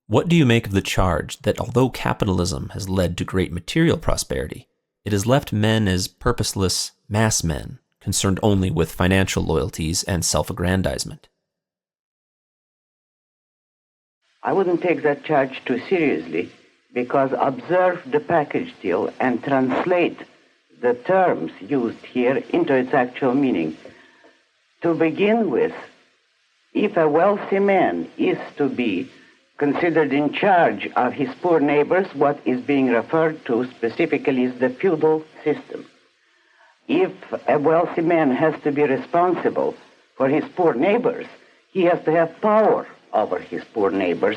What do you make of the charge that although capitalism has led to great material prosperity, it has left men as purposeless mass men, concerned only with financial loyalties and self-aggrandizement? I wouldn't take that charge too seriously, because observe the package deal and translate the terms used here into its actual meaning. To begin with, if a wealthy man is to be considered in charge of his poor neighbors, what is being referred to specifically is the feudal system. If a wealthy man has to be responsible for his poor neighbors, he has to have power over his poor neighbors.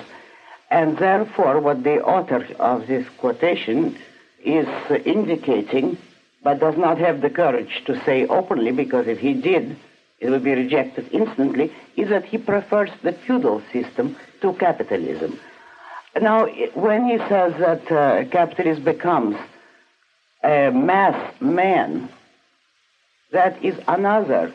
And therefore, what the author of this quotation is indicating, but does not have the courage to say openly, because if he did, it would be rejected instantly, is that he prefers the feudal system to capitalism. Now, when he says that capitalism becomes a mass man, that is another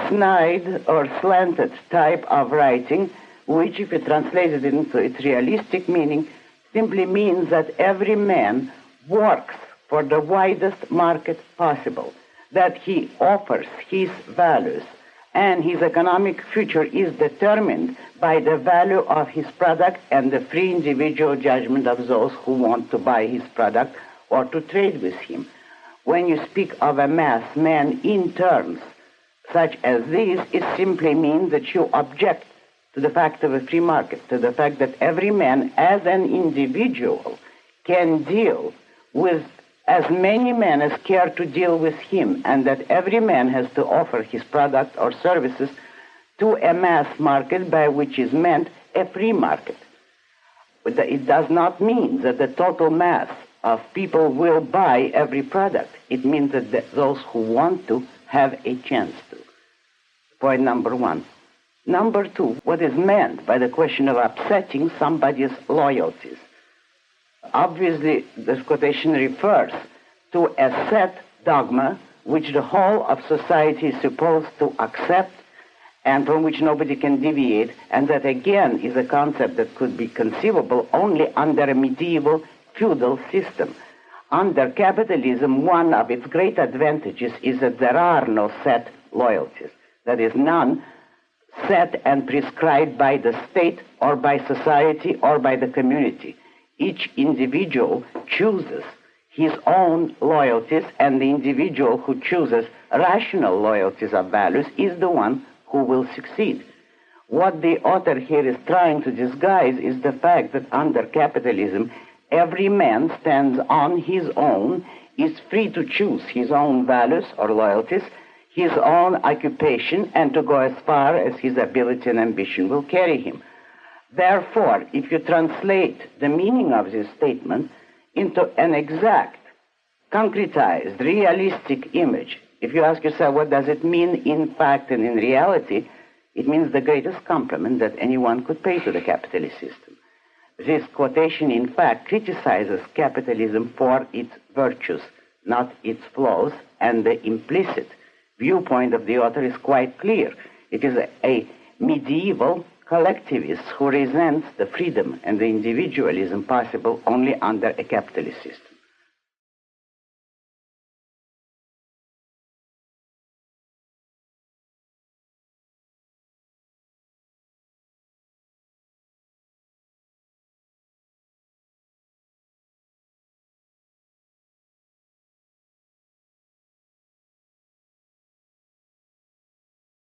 snide or slanted type of writing, which, if you translate it into its realistic meaning, simply means that every man works for the widest market possible, that he offers his values, and his economic future is determined by the value of his product and the free individual judgment of those who want to buy his product or to trade with him. When you speak of a mass man in terms such as these, it simply means that you object to the fact of a free market, to the fact that every man as an individual can deal with as many men as care to deal with him, and that every man has to offer his product or services to a mass market, by which is meant a free market. But it does not mean that the total mass of people will buy every product. It means that those who want to have a chance to. Point number one. Number two, what is meant by the question of upsetting somebody's loyalties? Obviously, this quotation refers to a set dogma which the whole of society is supposed to accept and from which nobody can deviate, and that again is a concept that could be conceivable only under a medieval feudal system. Under capitalism, one of its great advantages is that there are no set loyalties. That is, none set and prescribed by the state or by society or by the community. Each individual chooses his own loyalties, and the individual who chooses rational loyalties of values is the one who will succeed. What the author here is trying to disguise is the fact that under capitalism, every man stands on his own, is free to choose his own values or loyalties, his own occupation, and to go as far as his ability and ambition will carry him. Therefore, if you translate the meaning of this statement into an exact, concretized, realistic image, if you ask yourself what does it mean in fact and in reality, it means the greatest compliment that anyone could pay to the capitalist system. This quotation, in fact, criticizes capitalism for its virtues, not its flaws, and the implicit viewpoint of the author is quite clear. It is a medieval collectivist who resents the freedom and the individualism possible only under a capitalist system.